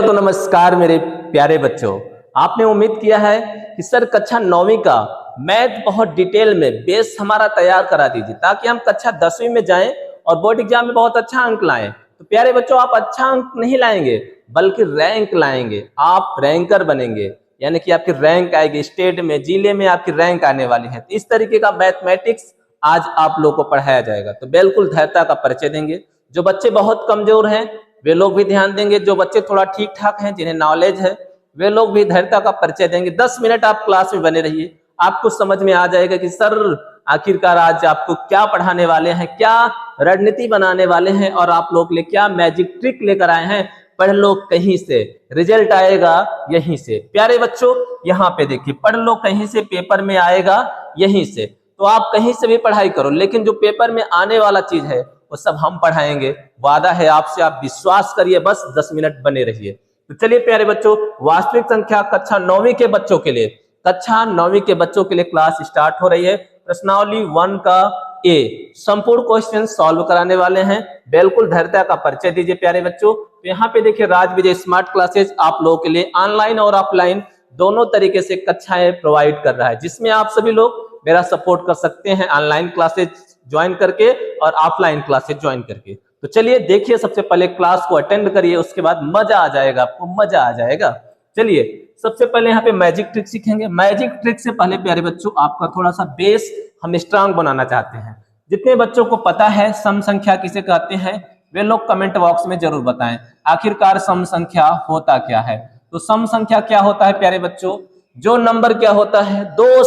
तो नमस्कार मेरे प्यारे बच्चों। आपने उम्मीद किया है कि सर कक्षा 9वीं का मैथ बहुत डिटेल में बेस हमारा तैयार करा दीजिए ताकि हम कक्षा 10वीं में जाएं और बोर्ड एग्जाम में बहुत अच्छा अंक लाएं। तो प्यारे बच्चों, आप अच्छा अंक नहीं लाएंगे बल्कि रैंक लाएंगे। आप रैंकर बनेंगे, यानी कि आपकी रैंक आएगी, स्टेट में, जिले में आपकी रैंक आने वाली है। तो इस तरीके का मैथमेटिक्स आज आप लोग को पढ़ाया जाएगा। तो बिल्कुल धैर्यता का परिचय देंगे। जो बच्चे बहुत कमजोर हैं वे लोग भी ध्यान देंगे, जो बच्चे थोड़ा ठीक ठाक हैं, जिन्हें नॉलेज है, वे लोग भी धैर्यता का परिचय देंगे। 10 मिनट आप क्लास में बने रहिए, आपको समझ में आ जाएगा कि सर आखिरकार आज आपको क्या पढ़ाने वाले हैं, क्या रणनीति बनाने वाले हैं और आप लोग के लिए क्या मैजिक ट्रिक लेकर आए हैं। पढ़ लो कहीं से, रिजल्ट आएगा यहीं से। प्यारे बच्चों, यहाँ पे देखिए, पढ़ लो कहीं से, पेपर में आएगा यहीं से। तो आप कहीं से भी पढ़ाई करो, लेकिन जो पेपर में आने वाला चीज है वो सब हम पढ़ाएंगे। वादा है आपसे, आप विश्वास करिए, बस 10 मिनट बने रहिए। तो चलिए प्यारे बच्चों, वास्तविक संख्या कक्षा 9वीं के बच्चों के लिए, कक्षा 9वीं के बच्चों के लिए क्लास स्टार्ट हो रही है। प्रश्नावली 1 का ए संपूर्ण क्वेश्चन सॉल्व कराने वाले हैं। बिल्कुल धैर्यता का परिचय दीजिए प्यारे बच्चों। तो यहाँ पे देखिए, राज विजय स्मार्ट क्लासेस आप लोगों के लिए ऑनलाइन और ऑफलाइन दोनों तरीके से कक्षाएं प्रोवाइड कर रहा है, जिसमें आप सभी लोग मेरा सपोर्ट कर सकते हैं ऑनलाइन क्लासेस ज्वाइन करके और ऑफलाइन क्लासेस ज्वाइन करके। तो चलिए देखिए, सबसे पहले क्लास को अटेंड करिए, उसके बाद मजा आ जाएगा, आपको मजा आ जाएगा। चलिए सबसे पहले यहाँ पे मैजिक ट्रिक सीखेंगे। मैजिक ट्रिक से पहले प्यारे बच्चों, आपका थोड़ा सा बेस हम स्ट्रांग बनाना चाहते हैं। जितने बच्चों को पता है सम संख्या किसे कहते हैं, वे लोग कमेंट बॉक्स में जरूर बताएं आखिरकार सम संख्या होता क्या है। तो सम संख्या क्या होता है प्यारे बच्चों, जो नंबर क्या होता है, दो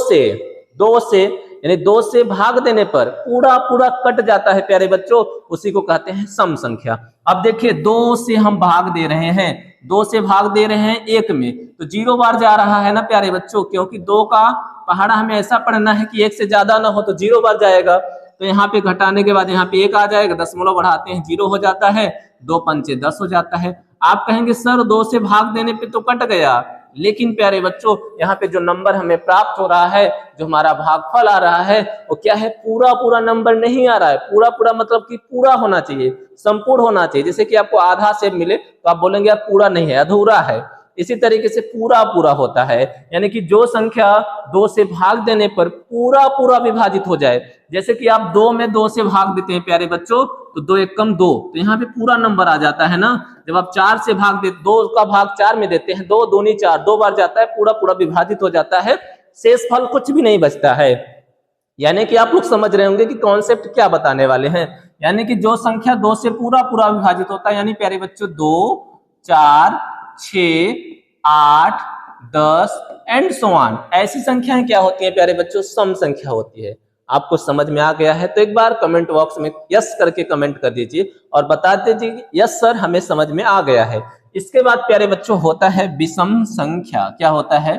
से यानी 2 से भाग देने पर पूरा पूरा कट जाता है प्यारे बच्चों, उसी को कहते हैं सम संख्या। अब देखिए, 2 से हम भाग दे रहे हैं, 2 से भाग दे रहे हैं 1 में, तो 0 बार जा रहा है ना प्यारे बच्चों, क्योंकि 2 का पहाड़ा हमें ऐसा पढ़ना है कि 1 से ज्यादा ना हो, तो 0 बार जाएगा। तो यहाँ पे घटाने के बाद यहाँ पे 1 आ जाएगा, दशमलव बढ़ाते हैं 0 हो जाता है, 2 पंचे 10 हो जाता है। आप कहेंगे सर 2 से भाग देने पे तो कट गया, लेकिन प्यारे बच्चों यहाँ पे जो नंबर हमें प्राप्त हो रहा है, जो हमारा भागफल आ रहा है, वो क्या है, पूरा पूरा नंबर नहीं आ रहा है। पूरा पूरा मतलब कि पूरा होना चाहिए, संपूर्ण होना चाहिए। जैसे कि आपको आधा सेब मिले तो आप बोलेंगे यार पूरा नहीं है, अधूरा है। इसी तरीके से पूरा पूरा होता है, यानी कि जो संख्या 2 से भाग देने पर पूरा पूरा विभाजित हो जाए। जैसे कि आप 2 में 2 से भाग देते हैं प्यारे बच्चों, तो 2 एकम 2, तो यहाँ पे पूरा नंबर आ जाता है ना। जब आप 4 से भाग दे, 2 का भाग 4 में देते हैं, 2 दूनी 4, 2 बार जाता है, पूरा पूरा विभाजित हो जाता है, शेष फल कुछ भी नहीं बचता है। यानी कि आप लोग समझ रहे होंगे कि कॉन्सेप्ट क्या बताने वाले हैं। यानी कि जो संख्या 2 से पूरा पूरा विभाजित होता है, यानी प्यारे बच्चों 2, 4, 6, 8, 10 एंड सो ऑन, ऐसी संख्याएं क्या होती हैं प्यारे बच्चों, सम संख्या होती है। आपको समझ में आ गया है तो एक बार कमेंट बॉक्स में यस करके कमेंट कर दीजिए और बता दीजिए यस सर हमें समझ में आ गया है। इसके बाद प्यारे बच्चों होता है विषम संख्या। क्या होता है,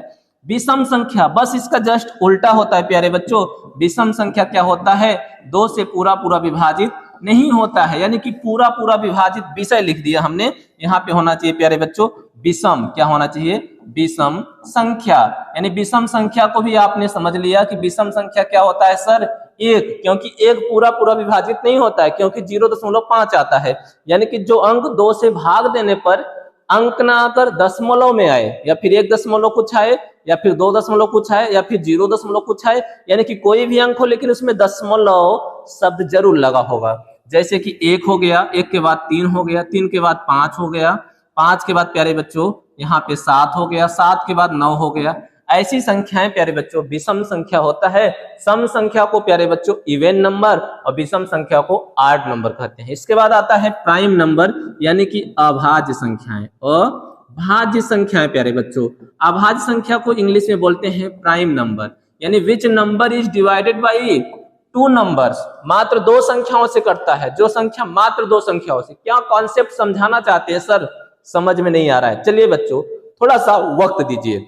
विषम संख्या, बस इसका जस्ट उल्टा होता है प्यारे बच्चों। विषम संख्या क्या होता है, 2 से पूरा पूरा विभाजित नहीं होता है, यानी कि पूरा पूरा विभाजित विषय लिख दिया हमने, यहाँ पे होना चाहिए प्यारे बच्चों विषम। क्या होना चाहिए, विषम संख्या। यानी विषम संख्या को भी आपने समझ लिया कि विषम संख्या क्या होता है सर, 1, क्योंकि 1 पूरा पूरा विभाजित नहीं होता है, क्योंकि 0.5 आता है। यानी कि जो अंक 2 से भाग देने पर अंक ना आकर दशमलव में आए, या फिर 1 दशमलव कुछ आए, या फिर 2 दशमलव कुछ आए, या फिर 0 दशमलव कुछ आए, यानी कि कोई भी अंक हो लेकिन उसमें दशमलव शब्द जरूर लगा होगा। जैसे कि 1 हो गया, 1 के बाद 3 हो गया, 3 के बाद 5 हो गया, 5 के बाद प्यारे बच्चों यहाँ पे 7 हो गया, 7 के बाद 9 हो गया। ऐसी संख्याएं प्यारे बच्चों विषम संख्या होता है। सम संख्या को प्यारे बच्चों इवन नंबर और विषम संख्या को ऑड नंबर कहते हैं। इसके बाद आता है प्राइम नंबर, यानी कि अभाज्य संख्याएं। अभाज्य संख्याएं प्यारे बच्चों, अभाज्य संख्या को इंग्लिश में बोलते हैं प्राइम नंबर, यानी which number is divided by 2 numbers, मात्र 2 संख्याओं से कटता है। जो संख्या मात्र 2 संख्याओं से, क्या कॉन्सेप्ट समझाना चाहते हैं सर, समझ में नहीं आ रहा है। चलिए बच्चों थोड़ा सा वक्त दीजिए।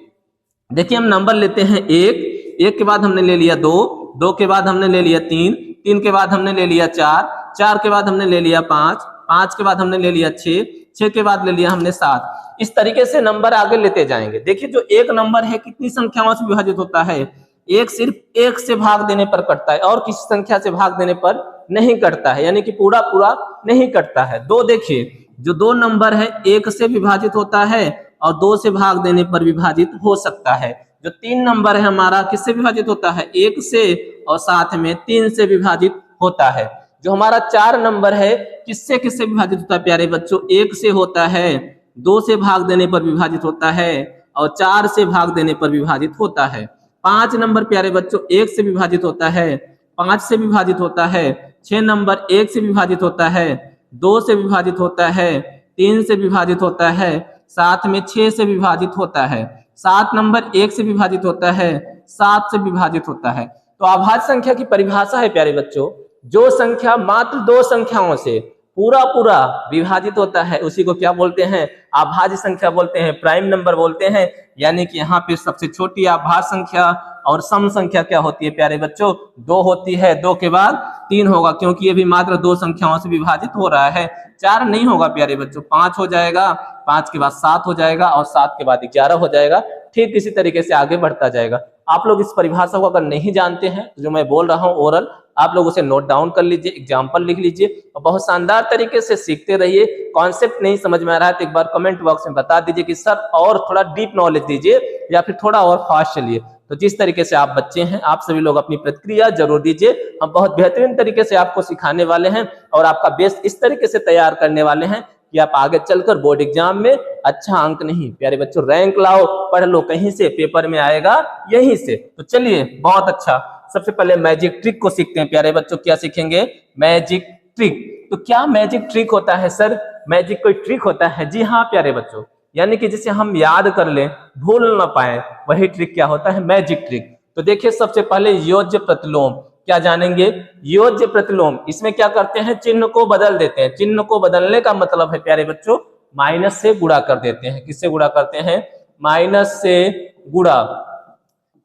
देखिए हम नंबर लेते हैं 1 के बाद हमने ले लिया 2 के बाद हमने ले लिया 3 के बाद हमने ले लिया 4 के बाद हमने ले लिया 5 के बाद हमने ले लिया 6 के बाद ले लिया हमने 7। इस तरीके से नंबर आगे लेते जाएंगे। देखिए जो एक नंबर है कितनी संख्याओं से विभाजित होता है, 1 सिर्फ 1 से भाग देने पर कटता है और किसी संख्या से भाग देने पर नहीं कटता है, यानी कि पूरा पूरा नहीं कटता है। 2 देखिए जो दो नंबर है एक से विभाजित होता है और दो से भाग देने पर विभाजित हो सकता है। जो तीन नंबर है हमारा किससे विभाजित होता है, एक से और साथ में तीन से विभाजित होता है। जो हमारा चार नंबर है किससे किससे विभाजित होता है प्यारे बच्चों, एक से होता है, दो से भाग देने पर विभाजित होता है और चार से भाग देने पर विभाजित होता है। पांच नंबर प्यारे बच्चों एक से विभाजित होता है, पांच से विभाजित होता है। छह नंबर एक से विभाजित होता है, दो से विभाजित होता है, तीन से विभाजित होता है, साथ में छह से विभाजित होता है। सात नंबर एक से विभाजित होता है, सात से विभाजित होता है। तो अभाज्य संख्या की परिभाषा है प्यारे बच्चों, जो संख्या मात्र दो संख्याओं से पूरा पूरा विभाजित होता है उसी को क्या बोलते हैं, अभाज्य संख्या बोलते हैं, प्राइम नंबर बोलते हैं। यानी कि यहाँ पे सबसे छोटी अभाज्य संख्या और सम संख्या क्या होती है प्यारे बच्चों, दो होती है, दो के बाद तीन होगा क्योंकि ये भी मात्र दो संख्याओं से विभाजित हो रहा है। चार नहीं होगा प्यारे बच्चों, पांच हो जाएगा, पांच के बाद सात हो जाएगा और सात के बाद 11 हो जाएगा। ठीक इसी तरीके से आगे बढ़ता जाएगा। आप लोग इस परिभाषा को अगर नहीं जानते हैं तो जो मैं बोल रहा हूँ ओरल, आप लोग उसे नोट डाउन कर लीजिए, एग्जाम्पल लिख लीजिए और बहुत शानदार तरीके से सीखते रहिए। कॉन्सेप्ट नहीं समझ में आ रहा है तो एक बार कमेंट बॉक्स में बता दीजिए कि सर और थोड़ा डीप नॉलेज दीजिए या फिर थोड़ा और फास्ट चलिए। तो जिस तरीके से आप बच्चे हैं आप सभी लोग अपनी प्रतिक्रिया जरूर दीजिए। हम बहुत बेहतरीन तरीके से आपको सिखाने वाले हैं और आपका बेस इस तरीके से तैयार करने वाले हैं कि आप आगे चलकर बोर्ड एग्जाम में अच्छा अंक नहीं प्यारे बच्चों रैंक लाओ, पढ़ लो कहीं से, पेपर में आएगा यहीं से। तो चलिए बहुत अच्छा, सबसे पहले मैजिक ट्रिक को सीखते हैं प्यारे बच्चों। क्या सीखेंगे, मैजिक ट्रिक। तो क्या मैजिक ट्रिक होता है सर, मैजिक कोई ट्रिक होता है? जी हाँ प्यारे बच्चों, यानी कि जिसे हम याद कर लें भूल ना पाए वही ट्रिक क्या होता है, मैजिक ट्रिक। तो देखिए सबसे पहले योज्य प्रतिलोम क्या जानेंगे, योज्य प्रतिलोम। इसमें क्या करते हैं, चिन्ह को बदल देते हैं। चिन्ह को बदलने का मतलब है प्यारे बच्चों माइनस से गुणा कर देते हैं। किससे गुणा करते हैं, माइनस से गुणा।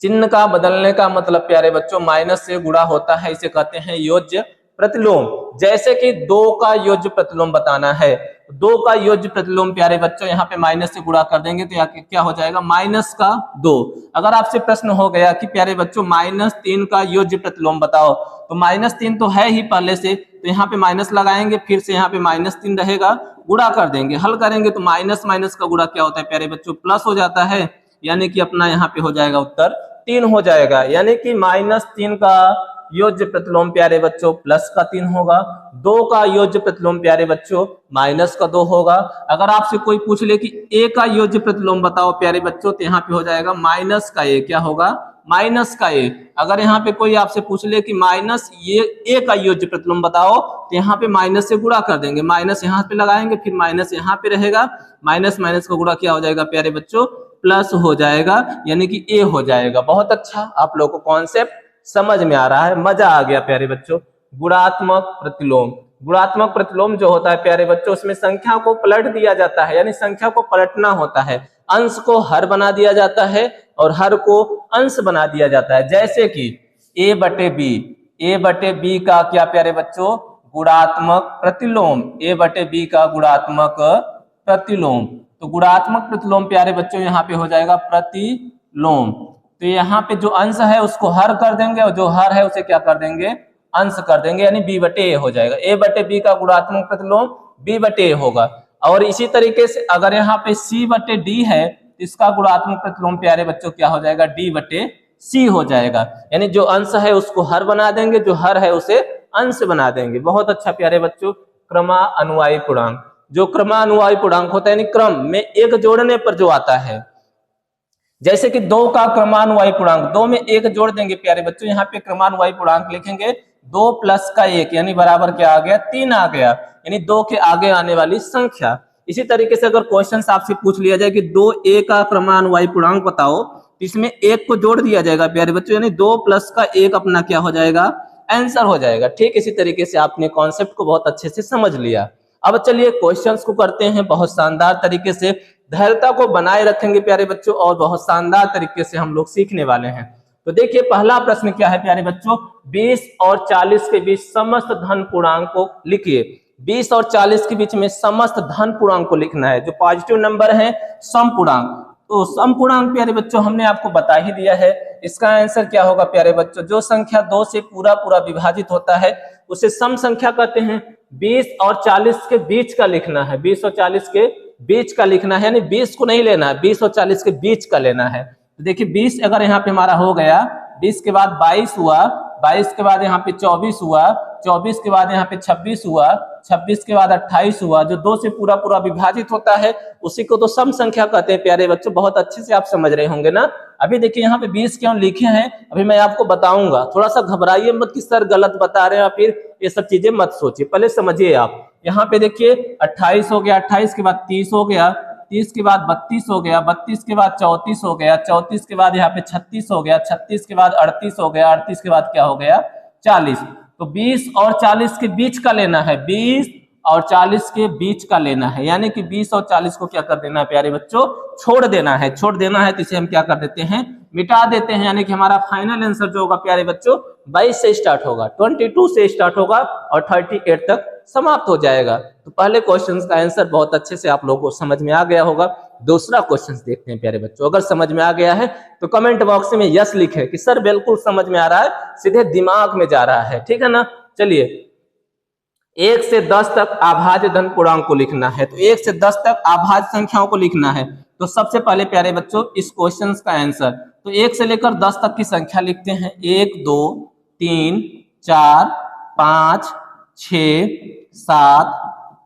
चिन्ह का बदलने का मतलब प्यारे बच्चों माइनस से गुणा होता है, इसे कहते हैं योज्य प्रतिलोम। जैसे कि दो का योज्य प्रतिलोम बताना है, दो का योज्य प्रतिलोम प्यारे बच्चों यहाँ पे माइनस से गुणा कर देंगे तो यहाँ क्या हो जाएगा, माइनस का दो। अगर आपसे प्रश्न हो गया कि प्यारे बच्चों माइनस तीन का योज्य प्रतिलोम बताओ, तो माइनस तीन तो है ही पहले से, तो यहाँ पे माइनस लगाएंगे, फिर से यहाँ पे माइनस तीन रहेगा, गुणा कर देंगे, हल करेंगे तो माइनस माइनस का गुणा क्या होता है प्यारे बच्चों, प्लस हो जाता है। यानी कि अपना यहाँ पे हो जाएगा उत्तर तीन हो जाएगा। यानी कि माइनस तीन का योज्य प्रतिलोम प्यारे बच्चों प्लस का तीन होगा, दो का योज्य प्रतिलोम प्यारे बच्चों माइनस का दो होगा। अगर आपसे कोई पूछ ले कि ए का योज्य प्रतिलोम बताओ प्यारे बच्चों, तो यहाँ पे हो जाएगा माइनस का ए, क्या होगा, माइनस का ए। अगर यहाँ पे कोई आपसे पूछ ले कि माइनस ये ए का योज्य प्रतिलोम बताओ, तो यहाँ पे माइनस से गुणा कर देंगे, माइनस यहाँ पे लगाएंगे, फिर माइनस यहाँ पे रहेगा, माइनस माइनस का गुणा क्या हो जाएगा प्यारे बच्चों, प्लस हो जाएगा, यानी कि ए हो जाएगा। बहुत अच्छा, आप लोगों को कॉन्सेप्ट समझ में आ रहा है, मजा आ गया प्यारे बच्चों। गुणात्मक प्रतिलोम, गुणात्मक प्रतिलोम जो होता है प्यारे बच्चों उसमें संख्या को पलट दिया जाता है, यानी संख्या को पलटना होता है। अंश को हर बना दिया जाता है और हर को अंश बना दिया जाता है। जैसे कि a बटे बी, a बटे बी का क्या प्यारे बच्चों, गुणात्मक प्रतिलोम, a बटे बी का गुणात्मक प्रतिलोम। तो गुणात्मक प्रतिलोम प्यारे बच्चों यहाँ पे हो जाएगा प्रतिलोम। तो यहाँ पे जो अंश है उसको हर कर देंगे और जो हर है उसे क्या कर देंगे, अंश कर देंगे, यानी b बटे ए हो जाएगा। a बटे बी का गुणात्मक प्रतिलोम b बटे ए होगा। और इसी तरीके से अगर यहाँ पे c बटे d है तो इसका गुणात्मक प्रतिलोम प्यारे बच्चों क्या हो जाएगा, d बटे c हो जाएगा। यानी जो अंश है उसको हर बना देंगे, जो हर है उसे अंश बना देंगे। बहुत अच्छा प्यारे बच्चों। क्रमानुवायी पूर्णांक, जो क्रमानुवायी पूर्णांक होता है यानी क्रम में एक जोड़ने पर जो आता है, जैसे कि दो का क्रमानुवायी पूर्णांक, दो में एक जोड़ देंगे प्यारे बच्चों, यहाँ पे क्रमानुवायी पूर्णांक लिखेंगे, दो प्लस का एक यानी बराबर क्या आ गया, तीन आ गया, यानी दो के आगे आने वाली संख्या। इसी तरीके से अगर क्वेश्चन आपसे पूछ लिया जाए कि दो ए का क्रमानुवायी पूर्णांक बताओ, तो इसमें एक को जोड़ दिया जाएगा प्यारे बच्चों, यानी दो प्लस का एक अपना क्या हो जाएगा, आंसर हो जाएगा। ठीक इसी तरीके से आपने कॉन्सेप्ट को बहुत अच्छे से समझ लिया। अब चलिए क्वेश्चंस को करते हैं बहुत शानदार तरीके से, धैर्यता को बनाए रखेंगे प्यारे बच्चों और बहुत शानदार तरीके से हम लोग सीखने वाले हैं। तो देखिए पहला प्रश्न क्या है प्यारे बच्चों, 20 और 40 के बीच समस्त धन पूर्णांक को लिखिए। 20 और 40 के बीच में समस्त धन पूर्णांक को लिखना है, जो पॉजिटिव नंबर है सम पूर्णांक। तो सम पूर्णांक प्यारे बच्चों हमने आपको बता ही दिया है, इसका आंसर क्या होगा प्यारे बच्चों, जो संख्या 2 से पूरा पूरा विभाजित होता है उसे सम संख्या कहते हैं। 20 और 40 के बीच का लिखना है, 20 और 40 के बीच का लिखना है, यानी 20 को नहीं लेना है, 20 और 40 के बीच का लेना है। तो देखिए 20 अगर यहाँ पे हमारा हो गया, 20 के बाद 22 हुआ, 22 के बाद यहाँ पे 24 हुआ, 24 के बाद यहाँ पे 26 हुआ, 26 के बाद 28 हुआ, जो 2 से पूरा पूरा विभाजित होता है उसी को तो सम संख्या कहते हैं प्यारे बच्चों। बहुत अच्छे से आप समझ रहे होंगे ना। अभी देखिए यहाँ पे 20 क्यों लिखे हैं, अभी मैं आपको बताऊंगा। थोड़ा सा घबराइए मत कि सर गलत बता रहे हैं, फिर ये सब चीजें मत सोचिए, पहले समझिए आप। यहाँ पे देखिए 28 हो गया, 28 के बाद 30 हो गया, 30 के बाद 32 हो गया, 32 के बाद 34 हो गया, 34 के बाद यहाँ पे 36 हो गया, 36 के बाद 38 हो गया, 38 के बाद क्या हो गया 40। तो 20 और 40 के बीच का लेना है, 20 और 40 के बीच का लेना है, यानी कि 20 और 40 को क्या कर देना है प्यारे बच्चों, छोड़ देना है। छोड़ देना है तो इसे हम क्या कर देते हैं, मिटा देते हैं, यानी कि हमारा फाइनल आंसर जो होगा प्यारे बच्चों 22 से स्टार्ट होगा, 22 से स्टार्ट होगा और 38 तक समाप्त हो जाएगा। तो पहले क्वेश्चन का आंसर बहुत अच्छे से आप लोगों को समझ में आ गया होगा। दूसरा क्वेश्चन देखते हैं प्यारे बच्चों। अगर समझ में आ गया है तो कमेंट बॉक्स में यस लिखे कि सर बिल्कुल समझ में आ रहा है, सीधे दिमाग में जा रहा है, ठीक है ना। चलिए 1 से 10 तक अभाज्य धन पूर्णांक को लिखना है, तो 1 से 10 तक अभाज्य संख्याओं को लिखना है। तो सबसे पहले प्यारे बच्चों इस क्वेश्चन का आंसर, तो 1 से लेकर 10 तक की संख्या लिखते हैं, 1 2 3 4 5 6 7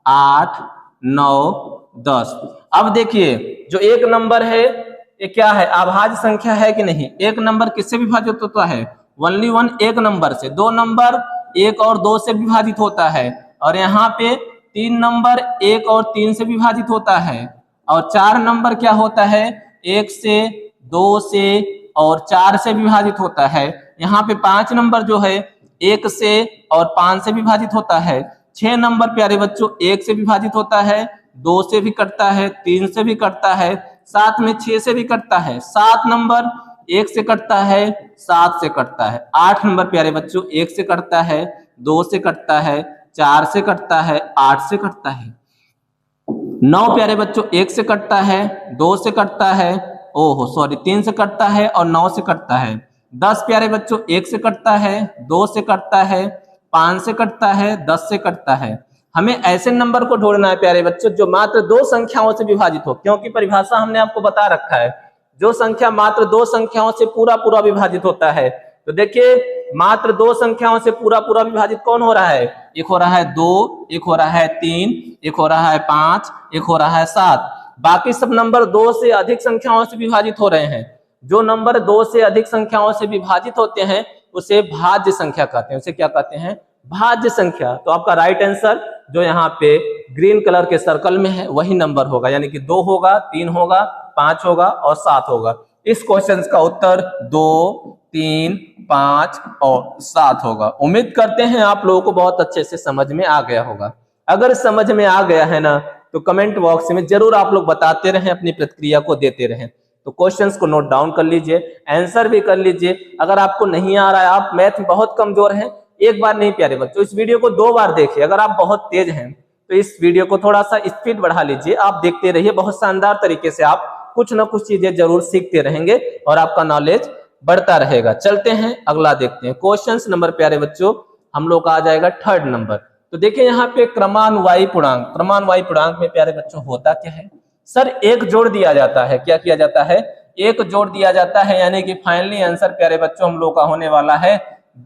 8 9 10। अब देखिए जो एक नंबर है ये क्या है, अभाज्य संख्या है कि नहीं। एक नंबर किससे विभाजित होता है, ओनली वन एक नंबर से। 2 नंबर 1 और 2 से विभाजित होता है, और यहाँ पे 3 नंबर 1 और 3 से विभाजित होता है, और 4 नंबर क्या होता है 1 से 2 से और 4 से विभाजित होता है। यहाँ पे 5 नंबर जो है 1 से और 5 से विभाजित होता है। 6 नंबर प्यारे बच्चों 1 से विभाजित होता है, 2 से भी कटता है, 3 से भी कटता है, साथ में 6 से भी कटता है। 7 नंबर 1 से कटता है, 7 से कटता है। 8 नंबर प्यारे बच्चों 1 से कटता है, 2 से कटता है, 4 से कटता है, 8 से कटता है। 9 प्यारे बच्चों 1 से कटता है, 2 से कटता है, ओहो सॉरी 3 से कटता है और 9 से कटता है। 10 प्यारे बच्चों 1 से कटता है, 2 से कटता है, 5 से कटता है, 10 से कटता है। हमें ऐसे नंबर को ढूंढना है प्यारे बच्चों जो मात्र 2 संख्याओं से विभाजित हो, क्योंकि परिभाषा हमने आपको बता रखा है, जो संख्या मात्र 2 संख्याओं से पूरा पूरा विभाजित होता है। तो देखिए मात्र 2 संख्याओं से पूरा पूरा विभाजित कौन हो रहा है, एक हो रहा है 2, एक हो रहा है 3, एक हो रहा है 5, एक हो रहा है 7। बाकी सब नंबर 2 से अधिक संख्याओं से विभाजित हो रहे हैं। जो नंबर 2 से अधिक संख्याओं से विभाजित होते हैं उसे भाज्य संख्या कहते हैं, उसे क्या कहते हैं, भाज्य संख्या। तो आपका राइट आंसर जो यहाँ पे ग्रीन कलर के सर्कल में है वही नंबर होगा, यानी कि 2 होगा, 3 होगा, 5 होगा और 7 होगा। इस क्वेश्चन का उत्तर 2, 3, 5 और 7 होगा। उम्मीद करते हैं आप लोगों को बहुत अच्छे से समझ में आ गया होगा। अगर समझ में आ गया है ना तो कमेंट बॉक्स में जरूर आप लोग बताते रहें, अपनी प्रतिक्रिया को देते रहें। तो क्वेश्चंस को नोट डाउन कर लीजिए, आंसर भी कर लीजिए। अगर आपको नहीं आ रहा है, आप मैथ में बहुत कमजोर हैं, एक बार नहीं प्यारे बच्चों इस वीडियो को 2 बार देखिए। अगर आप बहुत तेज हैं तो इस वीडियो को थोड़ा सा स्पीड बढ़ा लीजिए, आप देखते रहिए। बहुत शानदार तरीके से आप कुछ ना कुछ चीजें जरूर सीखते रहेंगे और आपका नॉलेज बढ़ता रहेगा। चलते हैं अगला देखते हैं। क्वेश्चन नंबर प्यारे बच्चों हम लोग का आ जाएगा 3rd नंबर। तो देखिए यहाँ पे क्रमानुवाई पूर्णांक, क्रमानुवाई पूर्णांक में प्यारे बच्चों होता क्या है, सर एक जोड़ दिया जाता है। क्या किया जाता है, एक जोड़ दिया जाता है, यानी कि फाइनली आंसर प्यारे बच्चों हम लोग का होने वाला है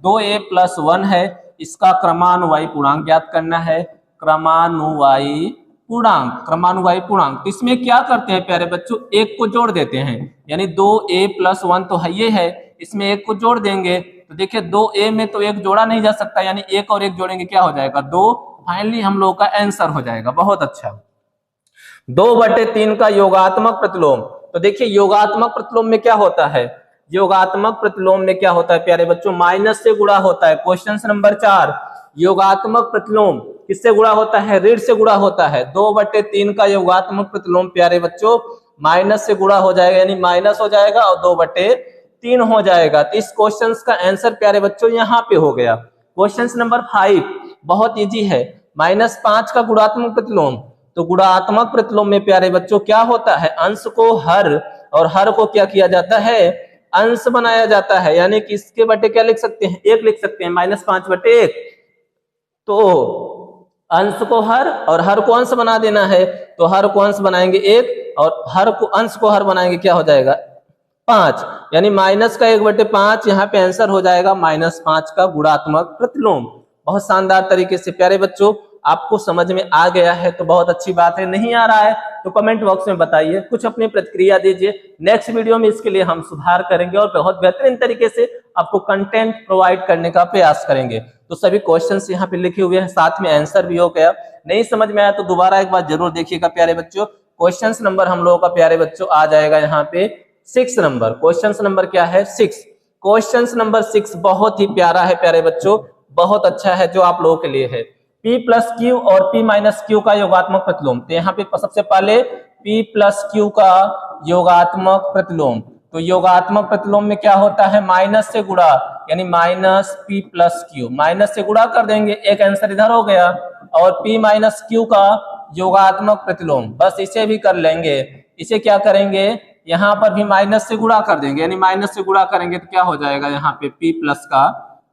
2a + 1 है। इसका क्रमानुवाई पूर्णांक ज्ञात करना है, क्रमानुवाई पूर्णांक, क्रमानुवाई पूर्णांक। तो इसमें क्या करते हैं प्यारे बच्चों, एक को जोड़ देते हैं, यानी 2a + 1 तो है ये है, इसमें एक को जोड़ देंगे। तो देखिए 2a में तो एक जोड़ा नहीं जा सकता, यानी एक और एक जोड़ेंगे क्या हो जाएगा 2। फाइनली हम लोग का आंसर हो जाएगा। बहुत अच्छा। 2/3 का योगात्मक प्रतिलोम। तो देखिए योगात्मक प्रतिलोम में क्या होता है, योगात्मक प्रतिलोम में क्या होता है प्यारे बच्चों, माइनस से गुणा होता है। क्वेश्चन नंबर 4, योगात्मक प्रतिलोम किससे गुणा होता है, ऋण से गुणा होता है। 2/3 का योगात्मक प्रतिलोम प्यारे बच्चों माइनस से गुणा हो जाएगा, यानी माइनस हो जाएगा और 2/3 हो जाएगा। तो इस क्वेश्चन का आंसर प्यारे बच्चों यहाँ पे हो गया। क्वेश्चन नंबर 5 बहुत इजी है, -5 का गुणात्मक प्रतिलोम। तो गुणात्मक प्रतिलोम में प्यारे बच्चों क्या होता है, अंश को हर और हर को क्या किया जाता है, अंश बनाया जाता है, यानी कि इसके बटे क्या लिख सकते हैं, 1 लिख सकते हैं, -5/1। तो अंश को हर और हर को अंश बना देना है, तो हर को अंश बनाएंगे 1 और हर को अंश को हर बनाएंगे, क्या हो जाएगा 5, यानी माइनस का 1/5। यहाँ पे आंसर हो जाएगा -5 का गुणात्मक प्रतिलोम। बहुत शानदार तरीके से प्यारे बच्चों आपको समझ में आ गया है तो बहुत अच्छी बात है, नहीं आ रहा है तो कमेंट बॉक्स में बताइए, कुछ अपनी प्रतिक्रिया दीजिए। नेक्स्ट वीडियो में इसके लिए हम सुधार करेंगे और बहुत बेहतरीन तरीके से आपको कंटेंट प्रोवाइड करने का प्रयास करेंगे। तो सभी क्वेश्चंस यहाँ पे लिखे हुए हैं, साथ में आंसर भी हो गया। नहीं समझ में आया तो दोबारा एक बार जरूर देखिएगा प्यारे बच्चों। क्वेश्चन नंबर हम लोगों का प्यारे बच्चों आ जाएगा यहाँ पे 6 नंबर। क्वेश्चन नंबर क्या है 6। क्वेश्चन नंबर 6 बहुत ही प्यारा है प्यारे बच्चों, बहुत अच्छा है जो आप लोगों के लिए है। P प्लस क्यू और P माइनस क्यू का योगात्मक प्रतिलोम। तो यहाँ पे सबसे पहले P प्लस क्यू का योगात्मक प्रतिलोम। तो योगात्मक प्रतिलोम में क्या होता है, माइनस से गुणा, यानी minus P plus Q, minus से गुणा कर देंगे, एक आंसर इधर हो गया। और P माइनस क्यू का योगात्मक प्रतिलोम, बस इसे भी कर लेंगे। इसे क्या करेंगे, यहाँ पर भी माइनस से गुणा कर देंगे, यानी माइनस से गुणा करेंगे तो क्या हो जाएगा, यहाँ पे P प्लस का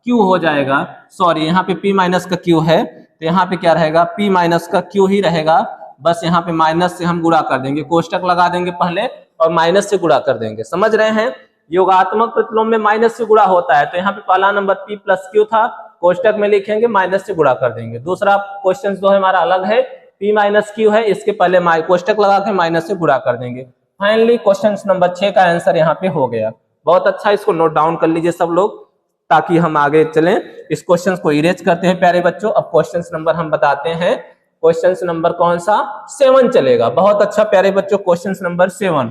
Q हो जाएगा। सॉरी, यहाँ पे P माइनस का Q है तो यहाँ पे क्या रहेगा, P माइनस का Q ही रहेगा। बस यहाँ पे माइनस से हम गुणा कर देंगे, कोष्टक लगा देंगे पहले और माइनस से गुणा कर देंगे। समझ रहे हैं, योगात्मक प्रतिलोम में माइनस से गुणा होता है। तो यहाँ पे पहला नंबर P प्लस Q था, कोष्टक में लिखेंगे, माइनस से गुणा कर देंगे। दूसरा क्वेश्चन जो है हमारा अलग है, P माइनस Q है, इसके पहले कोष्टक लगा के माइनस से गुणा कर देंगे। फाइनली क्वेश्चन नंबर 6 का आंसर यहाँ पे हो गया। बहुत अच्छा, इसको नोट डाउन कर लीजिए सब लोग ताकि हम आगे चलें। इस क्वेश्चन को इरेज करते हैं प्यारे बच्चों। अब क्वेश्चन नंबर हम बताते हैं, क्वेश्चन नंबर कौन सा, 7 चलेगा। बहुत अच्छा प्यारे बच्चों, क्वेश्चन नंबर 7।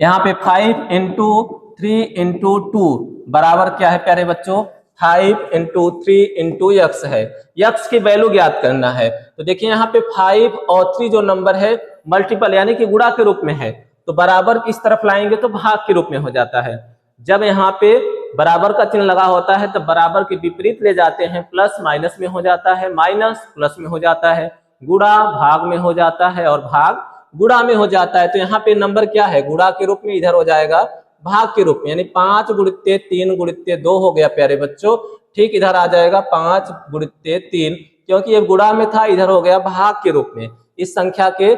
यहाँ पे 5 इंटू 3 इंटू 2 बराबर क्या है प्यारे बच्चों, 5 इंटू 3 इंटू x है। x की वैल्यू ज्ञात करना है। तो देखिए यहाँ पे 5 और 3 जो नंबर है मल्टीपल यानी कि गुणा के रूप में है, तो बराबर किस तरफ लाएंगे तो भाग के रूप में हो जाता है। जब यहाँ पे बराबर का चिन्ह लगा होता है तो बराबर के विपरीत ले जाते हैं, प्लस माइनस में हो जाता है, माइनस प्लस में हो जाता है, गुणा भाग में हो जाता है और भाग गुणा में हो जाता है। तो यहाँ पे नंबर क्या है, गुणा के रूप में, इधर हो जाएगा भाग के रूप में, यानी 5 गुणित्ते 3 गुणित्ते 2 हो गया प्यारे बच्चों। ठीक इधर आ जाएगा 5 गुणित्ते 3, क्योंकि ये गुणा में था, इधर हो गया भाग के रूप में। इस संख्या के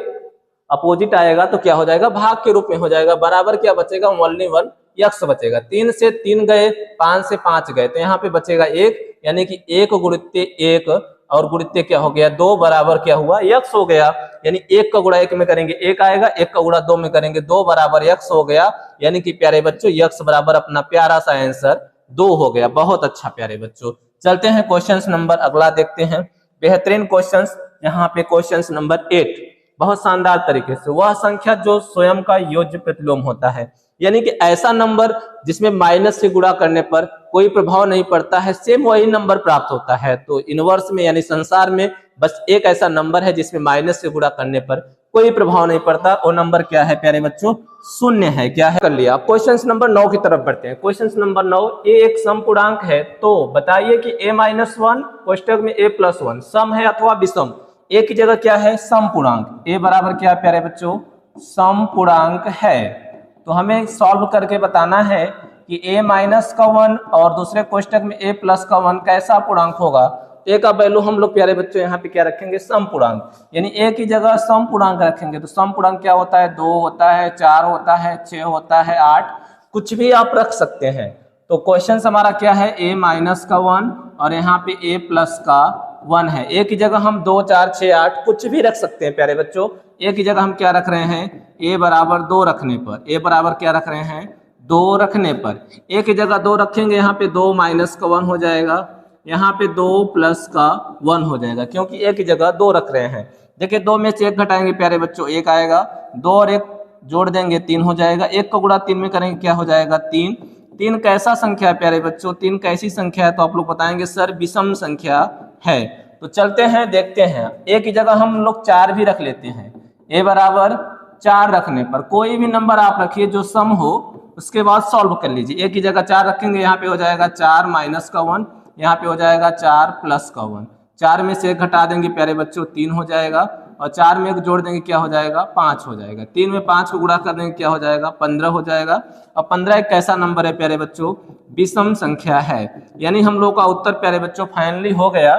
अपोजिट आएगा तो क्या हो जाएगा, भाग के रूप में हो जाएगा। बराबर क्या बचेगा, ओनली 1 x बचेगा। 3 से 3 गए, 5 से 5 गए, तो यहाँ पे बचेगा 1, यानी कि 1 गुणित्ते 1 और गुणित्ते क्या हो गया 2 बराबर क्या हुआ x हो गया। यानी 1 का गुणा 1 में करेंगे 1 आएगा, 1 का गुणा 2 में करेंगे 2 बराबर x हो गया। यानी कि प्यारे बच्चों x बराबर अपना प्यारा सा आंसर 2 हो गया। बहुत अच्छा प्यारे बच्चों, चलते हैं क्वेश्चन नंबर अगला देखते हैं। बेहतरीन क्वेश्चन, यहाँ पे क्वेश्चन नंबर 8। बहुत शानदार तरीके से, वह संख्या जो स्वयं का योज्य प्रतिलोम होता है, यानी कि ऐसा नंबर जिसमें माइनस से गुणा करने पर कोई प्रभाव नहीं पड़ता है, सेम वही नंबर प्राप्त होता है। तो इनवर्स में यानी संसार में बस एक ऐसा नंबर है जिसमें माइनस से गुणा करने पर कोई प्रभाव नहीं पड़ता। वो नंबर क्या है प्यारे बच्चों, 0 है। क्या है, कर लिया। अब क्वेश्चन नंबर 9 की तरफ बढ़ते हैं। क्वेश्चन नंबर 9, ए एक सम पूर्णांक है, तो बताइए कि a-1 कोष्टक में a+1 सम है अथवा विषम। ए की जगह क्या है, सम पूर्णांक। ए बराबर क्या है प्यारे बच्चों, सम पूर्णांक है। तो हमें सॉल्व करके बताना है कि a-1 और दूसरे कोष्टक में a+1 कैसा पूर्णांक होगा। ए का वैल्यू हम लोग प्यारे बच्चों यहाँ पे क्या रखेंगे, सम पूर्णांक, यानी ए की जगह सम पूर्णांक रखेंगे। तो सम पूर्णांक क्या होता है, 2 होता है, 4 होता है, 6 होता है, 8, कुछ भी आप रख सकते हैं। तो क्वेश्चन हमारा क्या है, a-1 और यहाँ पे a+1 है। ए की जगह हम 2, 4, 6, 8 कुछ भी रख सकते हैं प्यारे बच्चों। ए की जगह हम क्या रख रहे हैं, ए बराबर 2 रखने पर, ए बराबर क्या रख रहे हैं, 2 रखने पर ए की जगह 2 रखेंगे, यहाँ पे 2 माइनस का 1 हो जाएगा, यहाँ पे 2 प्लस का 1 हो जाएगा, क्योंकि ए की जगह 2 रख रहे हैं। देखिए 2 में से 1 घटाएंगे प्यारे बच्चों, 1 आएगा, 2 और 1 जोड़ देंगे 3 हो जाएगा, 1 का गुणा 3 में करेंगे क्या हो जाएगा 3। 3 कैसा संख्या है प्यारे बच्चों, 3 कैसी संख्या है, तो आप लोग बताएंगे सर विषम संख्या है। तो चलते हैं देखते हैं, ए की जगह हम लोग 4 भी रख लेते हैं। ए बराबर 4 रखने पर कोई भी नंबर आप रखिए जो सम हो, उसके बाद सॉल्व कर लीजिए। ए की जगह 4 रखेंगे, यहाँ पे हो जाएगा 4 माइनस का 1, यहाँ पे हो जाएगा 4 प्लस का 1, 4 में से 1 घटा देंगे प्यारे बच्चों 3 हो जाएगा, और 4 में 1 जोड़ देंगे क्या हो जाएगा 5 हो जाएगा, 3 में 5 को गुणा कर देंगे क्या हो जाएगा 15 हो जाएगा। और 15 एक कैसा नंबर है प्यारे बच्चों, विषम संख्या है। यानी हम लोग का उत्तर प्यारे बच्चों फाइनली हो गया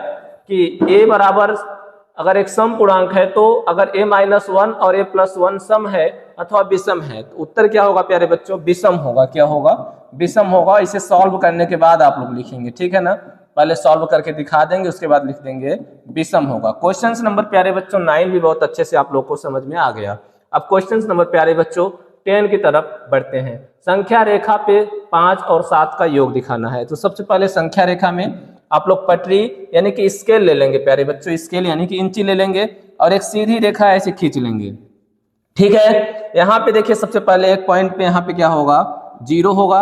कि ए बराबर अगर एक सम पूर्णांक है तो अगर a-1 और a+1 सम है अथवा विषम है तो उत्तर क्या होगा प्यारे बच्चों, विषम होगा। क्या होगा, विषम होगा। इसे सॉल्व करने के बाद आप लोग लिखेंगे, ठीक है ना, पहले सॉल्व करके दिखा देंगे उसके बाद लिख देंगे विषम होगा। क्वेश्चन नंबर प्यारे बच्चों 9 भी बहुत अच्छे से आप लोग को समझ में आ गया। अब क्वेश्चन नंबर प्यारे बच्चों 10 की तरफ बढ़ते हैं। संख्या रेखा पे 5 और 7 का योग दिखाना है। तो सबसे पहले संख्या रेखा में आप लोग पटरी यानी कि स्केल ले लेंगे प्यारे बच्चों, स्केल यानी कि इंची ले लेंगे और एक सीधी रेखा ऐसे खींच लेंगे, ठीक है। यहाँ पे देखिए सबसे पहले एक पॉइंट पे यहाँ पे क्या होगा, 0 होगा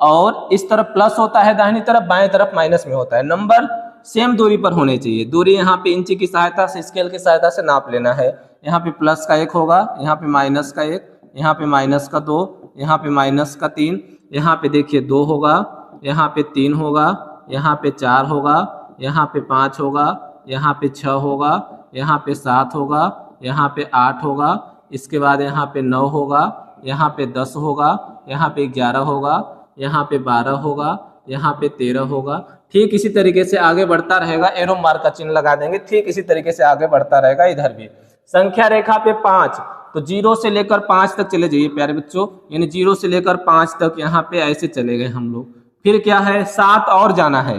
और इस तरफ प्लस होता है दाहिनी तरफ, बाएं तरफ माइनस में होता है। नंबर सेम दूरी पर होने चाहिए। दूरी यहाँ पे इंची की सहायता से, स्केल की सहायता से नाप लेना है। यहाँ पे प्लस का 1 होगा, यहाँ पे माइनस का 1, यहाँ पे माइनस का 2, यहाँ पे माइनस का 3, यहाँ पे देखिए 2 होगा, यहाँ पे 3 होगा, यहाँ पे 4 होगा, यहाँ पे 5 होगा, यहाँ पे 6 होगा, यहाँ पे 7 होगा, यहाँ पे 8 होगा, इसके बाद यहाँ पे 9 होगा, यहाँ पे 10 होगा, यहाँ पे 11 होगा, यहाँ पे 12 होगा, यहाँ पे 13 होगा। ठीक इसी तरीके से आगे बढ़ता रहेगा, एरो मार्क का चिन्ह लगा देंगे। ठीक इसी तरीके से आगे बढ़ता रहेगा इधर भी। संख्या रेखा पे 5, तो 0 से लेकर 5 तक चले जाइए प्यारे बच्चों, यानी 0 से लेकर 5 तक यहाँ पे ऐसे चले गए हम लोग। फिर क्या है, 7 और जाना है,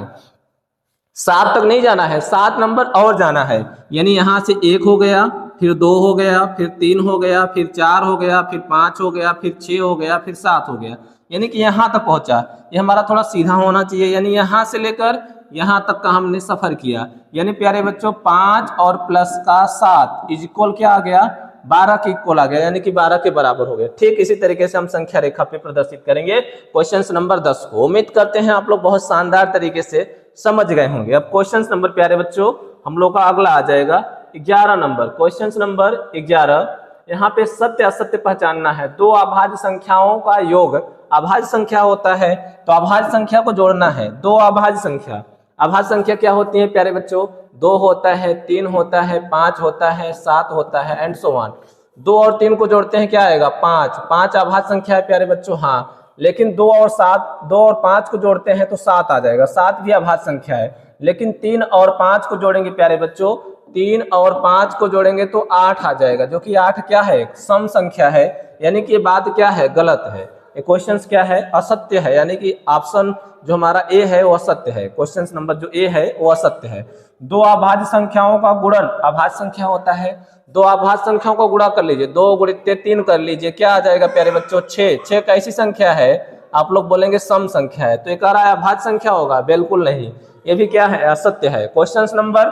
7 तक नहीं जाना है, 7 नंबर और जाना है। यानी यहाँ से 1 हो गया, फिर 2 हो गया, फिर 3 हो गया, फिर 4 हो गया, फिर 5 हो गया, फिर 6 हो गया, फिर 7 हो गया। यानी कि यहाँ तक पहुंचा। ये हमारा थोड़ा सीधा होना चाहिए, यानी यहाँ से लेकर यहाँ तक का हमने सफर किया। यानी प्यारे बच्चों 5 और प्लस का 7 इज इक्वल क्या आ गया, 12 के इक्वल आ गया, यानी कि 12 के बराबर हो गया। ठीक इसी तरीके से हम संख्या रेखा पे प्रदर्शित करेंगे क्वेश्चन नंबर 10 को। उम्मीद करते हैं आप लोग बहुत शानदार तरीके से समझ गए होंगे। अब क्वेश्चन नंबर प्यारे बच्चों हम लोग का अगला आ जाएगा 11 नंबर। क्वेश्चन नंबर 11, यहाँ पे सत्य असत्य पहचानना है। दो अभाज्य संख्याओं का योग अभाज्य संख्या होता है, तो अभाज्य संख्या को जोड़ना है। दो अभाज्य संख्या, अभाज्य संख्या क्या होती है प्यारे बच्चों, 2 होता है, 3 होता है, 5 होता है, 7 होता है एंड सो ऑन। 2 और 3 को जोड़ते हैं क्या आएगा, 5। 5 अभाज्य संख्या है प्यारे बच्चों, हाँ, लेकिन 2 और 5 को जोड़ते हैं तो 7 आ जाएगा। 7 भी अभाज्य संख्या है, लेकिन 3 और 5 को जोड़ेंगे प्यारे बच्चों, 3 और 5 को जोड़ेंगे तो 8 आ जाएगा, जो कि 8 क्या है, सम संख्या है। यानी कि ये बात क्या है, गलत है। ये क्वेश्चन क्या है, असत्य है, यानी कि ऑप्शन जो हमारा ए है वो असत्य है। क्वेश्चन नंबर जो ए है वो असत्य है। दो अभाज्य संख्याओं का गुणन अभाज्य संख्या होता है। दो अभाज्य संख्याओं को गुणा कर लीजिए, 2 गुणित 3 कर लीजिए, क्या आ जाएगा प्यारे बच्चों, 6। 6 कैसी संख्या है, आप लोग बोलेंगे सम संख्या है, तो एक अभाज्य संख्या होगा, बिल्कुल नहीं, ये भी क्या है, असत्य है। क्वेश्चन नंबर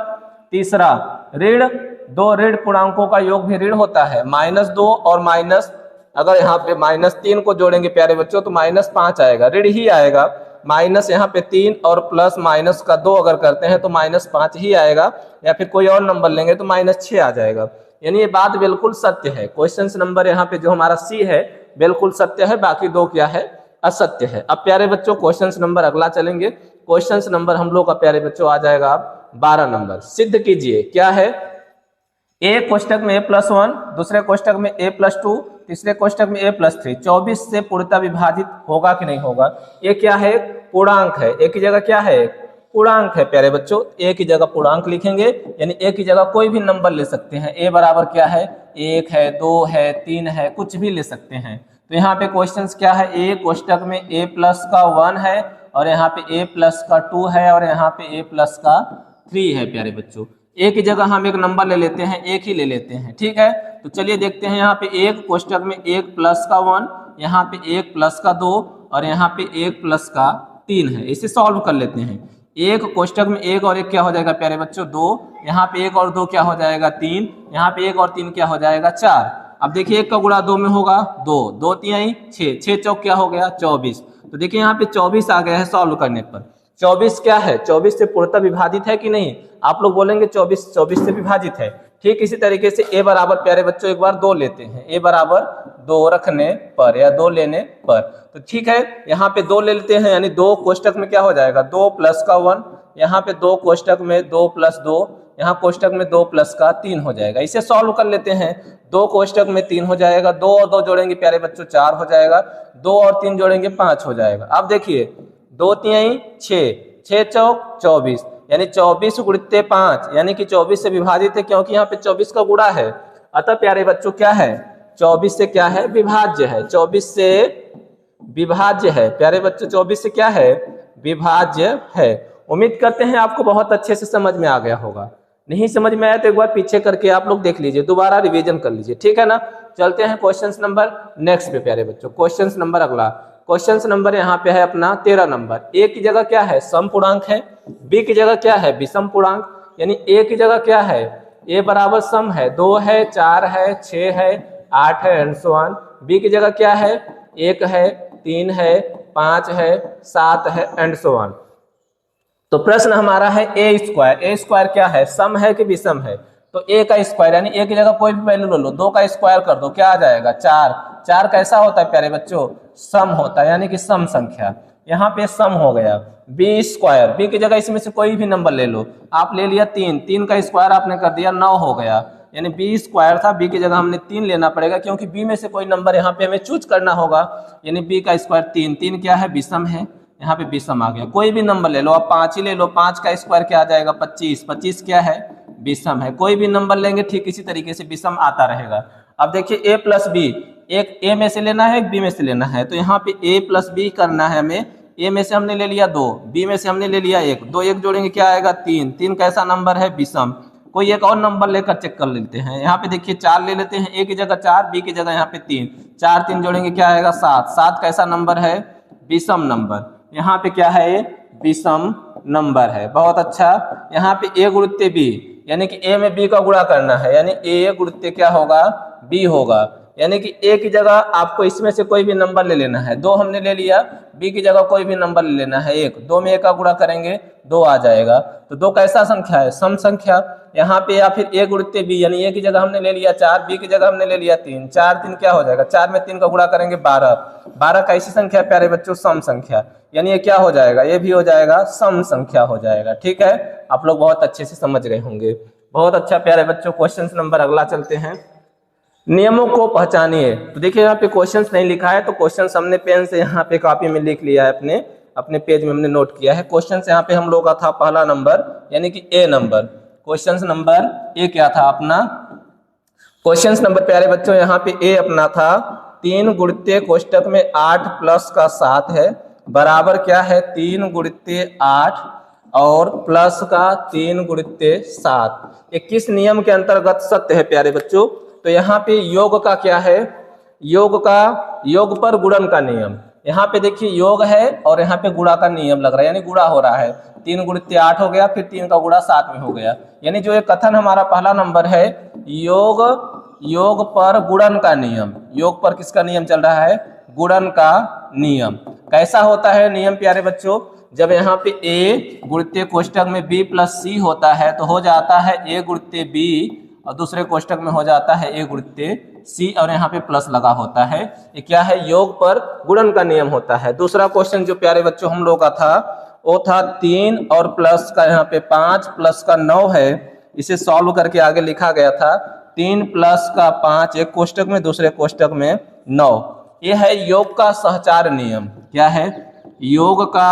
3, ऋण, 2 ऋण पूर्णांकों का योग भी ऋण होता है। -2 और माइनस, अगर यहाँ पे -3 को जोड़ेंगे प्यारे बच्चों तो -5 आएगा, ऋण ही आएगा। माइनस यहाँ पे 3 और प्लस माइनस का 2 अगर करते हैं तो -5 ही आएगा, या फिर कोई और नंबर लेंगे तो -6 आ जाएगा। यानी ये बात बिल्कुल सत्य है। क्वेश्चन नंबर यहाँ पे जो हमारा सी है बिल्कुल सत्य है, बाकी 2 क्या है, असत्य है। अब प्यारे बच्चों क्वेश्चन नंबर अगला चलेंगे। क्वेश्चन नंबर हम लोग का प्यारे बच्चों आ जाएगा आप 12 नंबर। सिद्ध कीजिए, क्या है, एक कोष्टक में a+1, दूसरे कोष्टक में a+2, तीसरे कोष्टक में a+3 24 से पूर्णतः विभाजित होगा कि नहीं होगा। ये क्या है, पूर्णांक है। एक की जगह क्या है, पूर्णांक है प्यारे बच्चों, एक की जगह पूर्णांक लिखेंगे, यानी एक की जगह कोई भी नंबर ले सकते हैं। a बराबर क्या है, 1 है, 2 है, 3 है, कुछ भी ले सकते हैं। तो यहाँ पे क्वेश्चन क्या है, a कोष्टक में a+1 है और यहाँ पे a+2 है और यहाँ पे a+3 है प्यारे बच्चों। एक ही जगह हम एक नंबर ले लेते हैं, एक ही ले लेते हैं, ठीक है। तो चलिए देखते हैं, यहाँ पे 1 कोष्टक में 1+1, यहाँ पे 1+2 और यहाँ पे 1+3 है। इसे सॉल्व कर लेते हैं। 1 कोष्टक में 1 और 1 क्या हो जाएगा प्यारे बच्चों, 2, यहाँ पे 1 और 2 क्या हो जाएगा, 3, यहाँ पे 1 और 3 क्या हो जाएगा, 4। अब देखिए 1 का गुणा 2 में होगा 2, 2 3 6, 6 चौक क्या हो गया, 24। तो देखिए यहाँ पे 24 आ गया है सॉल्व करने पर। 24 क्या है, 24 से पूर्णतः विभाजित है कि नहीं, आप लोग बोलेंगे 24 से विभाजित है। ठीक इसी तरीके से a बराबर प्यारे बच्चों एक बार 2 लेते हैं, a बराबर 2 रखने पर या 2 लेने पर, तो ठीक है यहाँ पे 2 ले लेते हैं, यानी 2 कोष्टक में क्या हो जाएगा, 2 प्लस का 1, यहाँ पे 2 कोष्टक में 2 + 2, यहाँ कोष्टक में 2 + का 3 हो जाएगा। इसे सॉल्व कर लेते हैं। 2 कोष्टक में 3 हो जाएगा, 2 और 2 जोड़ेंगे प्यारे बच्चों 4 हो जाएगा, 2 और 3 जोड़ेंगे 5 हो जाएगा। अब देखिए 2 3 6, 6 चौक 24, यानी 24 गुणित्य 5 यानी कि 24 से विभाजित है, क्योंकि यहाँ पे 24 का गुणा है। अतः प्यारे बच्चों क्या है, 24 से क्या है, विभाज्य है। 24 से विभाज्य है प्यारे बच्चों, 24 से क्या है, विभाज्य है। उम्मीद करते हैं आपको बहुत अच्छे से समझ में आ गया होगा। नहीं समझ में आया तो एक बार पीछे करके आप लोग देख लीजिए, दोबारा रिवीजन कर लीजिए, ठीक है ना। चलते हैं क्वेश्चन नंबर नेक्स्ट पे प्यारे बच्चों। क्वेश्चन नंबर अगला, क्वेश्चन नंबर यहाँ पे है अपना 13 नंबर। ए की जगह क्या है, सम पूर्णांक है। बी की जगह क्या है, विषम पूर्णांक। यानी ए की जगह क्या है, ए बराबर सम है, 2 है, 4 है, 6 है, 8 है एंड सो ऑन। बी की जगह क्या है, 1 है, 3 है, 5 है, 7 है एंड सो ऑन। तो प्रश्न हमारा है ए स्क्वायर। ए स्क्वायर क्या है, सम है कि विषम है। तो ए का स्क्वायर यानी ए की जगह कोई भी वैल्यू ले लो, 2 का स्क्वायर कर दो, क्या आ जाएगा 4। 4 कैसा होता है प्यारे बच्चों, सम होता है, यानी कि सम संख्या। यहाँ पे सम हो गया। बी स्क्वायर, बी की जगह इसमें से कोई भी नंबर ले लो, आप ले लिया 3, 3 का स्क्वायर आपने कर दिया 9 हो गया। यानी बी स्क्वायर था, बी की जगह हमने 3 लेना पड़ेगा, क्योंकि बी में से कोई नंबर यहाँ पे हमें चूज करना होगा। यानी बी का स्क्वायर 3, 3 क्या है, विषम है, यहाँ पे विषम आ गया। कोई भी नंबर ले लो, आप 5 ही ले लो, 5 का स्क्वायर क्या आ जाएगा 25, 25 क्या है, विषम है। कोई भी नंबर लेंगे ठीक इसी तरीके से विषम आता रहेगा। अब देखिए ए प्लस बी, एक ए में से लेना है, एक बी में से लेना है। तो यहाँ पे ए प्लस बी करना है हमें। ए में से हमने ले लिया 2, बी में से हमने ले लिया 1, 2 1 जोड़ेंगे क्या आएगा 3, 3 कैसा नंबर है, विषम। कोई एक और नंबर लेकर चेक कर लेते हैं। यहाँ पे देखिए 4 ले लेते हैं, ए की जगह 4, बी की जगह यहाँ पे 3, 4 3 जोड़ेंगे क्या आएगा 7, 7 कैसा नंबर है, विषम नंबर। यहाँ पे क्या है, विषम नंबर है। बहुत अच्छा। यहाँ पे ए गुणित्य बी, यानी कि ए में बी का गुणा करना है, यानी ए गुणित्य क्या होगा, बी होगा। यानी कि ए की जगह आपको इसमें से कोई भी नंबर ले लेना है, 2 हमने ले लिया, बी की जगह कोई भी नंबर ले लेना है 1, 2 में 1 का गुणा करेंगे 2 आ जाएगा। तो 2 कैसा संख्या है, सम संख्या। यहाँ पे या फिर ए गुणित्य बी, यानी ए की जगह हमने ले लिया 4, बी की जगह हमने ले लिया 3, 4 3 क्या हो जाएगा, 4 में 3 का गुणा करेंगे 12, 12 कैसी संख्या है प्यारे बच्चों, सम संख्या। यानी ये क्या हो जाएगा, ये भी हो जाएगा सम संख्या हो जाएगा। ठीक है, आप लोग बहुत अच्छे से समझ गए होंगे। बहुत अच्छा प्यारे बच्चों। क्वेश्चन नंबर अगला चलते हैं, नियमों को पहचानिए। तो देखिए यहाँ पे क्वेश्चंस नहीं लिखा है, तो क्वेश्चंस हमने पेन से यहाँ पे कॉपी में लिख लिया है, अपने अपने पेज में हमने नोट किया है। क्वेश्चंस यहाँ पे हम लोग का था पहला नंबर, यानी कि ए नंबर। क्वेश्चंस नंबर ए क्या था अपना, क्वेश्चंस नंबर प्यारे बच्चों यहाँ पे ए अपना था 3 गुणित्य कोष्टक में 8 प्लस का 7 है, बराबर क्या है 3 गुणित्य 8 और प्लस का 3 गुणित्य 7। ये किस नियम के अंतर्गत सत्य है प्यारे बच्चों। तो यहाँ पे योग का क्या है, योग पर गुणन का नियम। यहाँ पे देखिए योग है और यहाँ पे गुणा का नियम लग रहा है, यानी गुणा हो रहा है। 3 गुणित्य 8 हो गया, फिर 3 का गुणा 7 में हो गया। यानी जो ये कथन हमारा पहला नंबर है, योग पर गुणन का नियम। योग पर किसका नियम चल रहा है, गुणन का नियम। कैसा होता है नियम प्यारे बच्चों, जब यहाँ पे ए गुणित्य कोष्टक में b प्लस सी होता है तो हो जाता है ए गुणित्य b, और दूसरे कोष्टक में हो जाता है ए गुणित्य सी, और यहाँ पे प्लस लगा होता है। ये क्या है, योग पर गुणन का नियम होता है। दूसरा क्वेश्चन जो प्यारे बच्चों हम लोग का था वो था 3 और प्लस का यहाँ पे 5 प्लस का 9 है। इसे सॉल्व करके आगे लिखा गया था 3 प्लस का 5 एक कोष्टक में, दूसरे कोष्टक में 9। ये है योग का सहचार नियम। क्या है, योग का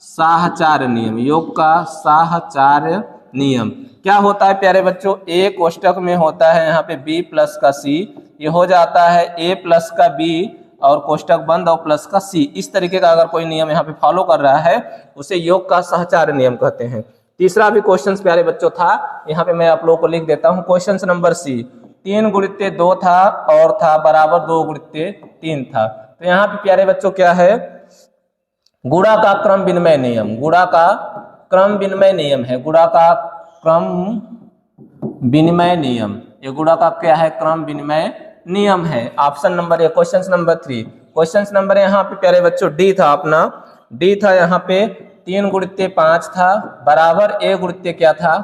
साहचार नियम। योग का साहचार नियम क्या होता है प्यारे बच्चों, ए कोष्टक में होता है यहाँ पे b प्लस का c, ये हो जाता है a प्लस का b और कोष्टक बंद और प्लस का c। इस तरीके का अगर कोई नियम यहाँ पे फॉलो कर रहा है उसे योग का सहचार नियम कहते हैं। तीसरा भी क्वेश्चन प्यारे बच्चों था, यहाँ पे मैं आप लोगों को लिख देता हूँ। क्वेश्चन नंबर सी, 3 गुणित्य 2 था और था बराबर 2 गुणित्य 3 था। तो यहाँ पे प्यारे बच्चों क्या है, गुणा का क्रम विनिमय नियम। गुणा का क्रम विनिमय नियम है, गुणा का क्रम विनिमय नियम। ये गुणा का क्या है, क्रम विनिमय नियम है। Option number A. Question number 3, question number यहाँ पे प्यारे बच्चों डी था अपना, डी था यहाँ पे 3 गुणित्य 5 था बराबर ए गुणित्य क्या था,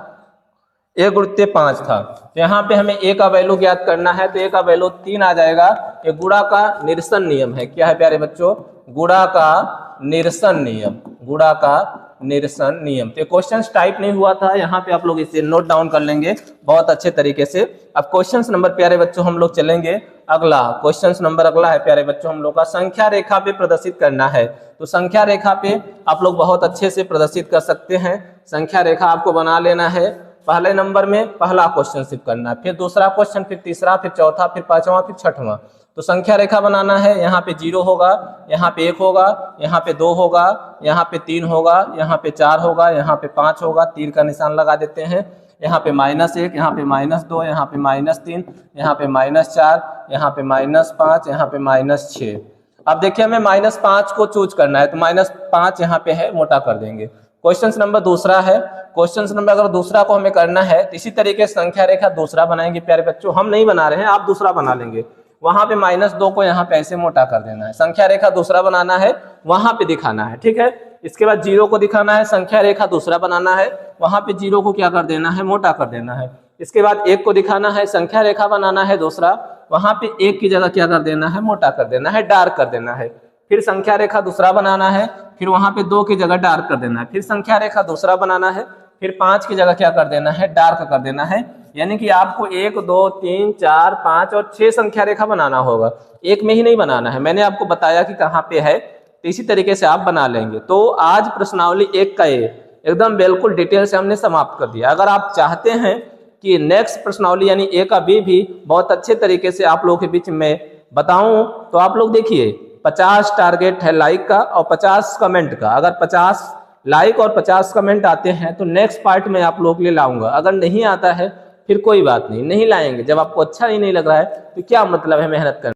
ए गुणित्य 5 था। तो यहाँ पे हमें ए का वैल्यू ज्ञात करना है, तो ए का वैल्यू 3 आ जाएगा। ये गुणा का निरसन नियम है। क्या है प्यारे बच्चों, गुणा का निरसन नियम। गुणा का निरसन नियम। तो क्वेश्चन टाइप नहीं हुआ था, यहाँ पे आप लोग इसे नोट डाउन कर लेंगे बहुत अच्छे तरीके से। अब क्वेश्चन नंबर प्यारे बच्चों हम लोग चलेंगे अगला। क्वेश्चन नंबर अगला है प्यारे बच्चों हम लोग का संख्या रेखा पे प्रदर्शित करना है। तो संख्या रेखा पे आप लोग बहुत अच्छे से प्रदर्शित कर सकते हैं। संख्या रेखा आपको बना लेना है। पहले नंबर में पहला क्वेश्चन सिर्फ करना है, फिर दूसरा क्वेश्चन, फिर तीसरा, फिर चौथा, फिर पांचवा, फिर छठवां। तो संख्या रेखा बनाना है। यहाँ पे 0 होगा, यहाँ पे 1 होगा, यहाँ पे 2 होगा, यहाँ पे 3 होगा, यहाँ पे 4 होगा, यहाँ पे 5 होगा, तीर का निशान लगा देते हैं। यहाँ पे -1, यहाँ पे -2, यहाँ पे -3, यहाँ पे -4, यहाँ पे -5, यहाँ पे -6। अब देखिए हमें -5 को चूज करना है, तो -5 यहाँ पे है, मोटा कर देंगे। क्वेश्चन नंबर दूसरा है। क्वेश्चन नंबर अगर दूसरा को हमें करना है तो इसी तरीके से संख्या रेखा दूसरा बनाएंगे प्यारे बच्चों। हम नहीं बना रहे हैं, आप दूसरा बना लेंगे। वहां पे -2 को यहाँ पे ऐसे मोटा कर देना है। संख्या रेखा दूसरा बनाना है, वहां पे दिखाना है, ठीक है। इसके बाद 0 को दिखाना है, संख्या रेखा दूसरा बनाना है, वहां पे 0 को क्या कर देना है, मोटा कर देना है। इसके बाद 1 को दिखाना है, संख्या रेखा बनाना है दूसरा, वहां पे 1 की जगह क्या कर देना है, मोटा कर देना है, डार्क कर देना है। फिर संख्या रेखा दूसरा बनाना है, फिर वहां पे 2 की जगह डार्क कर देना है। फिर संख्या रेखा दूसरा बनाना है, फिर 5 की जगह क्या कर देना है, डार्क कर देना है। यानी कि आपको 1, 2, 3, 4, 5 और 6 संख्या रेखा बनाना होगा, एक में ही नहीं बनाना है। मैंने आपको बताया कि कहाँ पे है, तो इसी तरीके से आप बना लेंगे। तो आज प्रश्नावली 1 का एकदम बिल्कुल डिटेल से हमने समाप्त कर दिया। अगर आप चाहते हैं कि नेक्स्ट प्रश्नावली यानी A का B भी बहुत अच्छे तरीके से आप लोगों के बीच में बताऊं, तो आप लोग देखिए 50 टारगेट है लाइक का और 50 कमेंट का। अगर 50 लाइक और 50 कमेंट आते हैं तो नेक्स्ट पार्ट में आप लोगों के लिए लाऊंगा। अगर नहीं आता है फिर कोई बात नहीं, नहीं लाएंगे। जब आपको अच्छा ही नहीं लग रहा है तो क्या मतलब है मेहनत करना।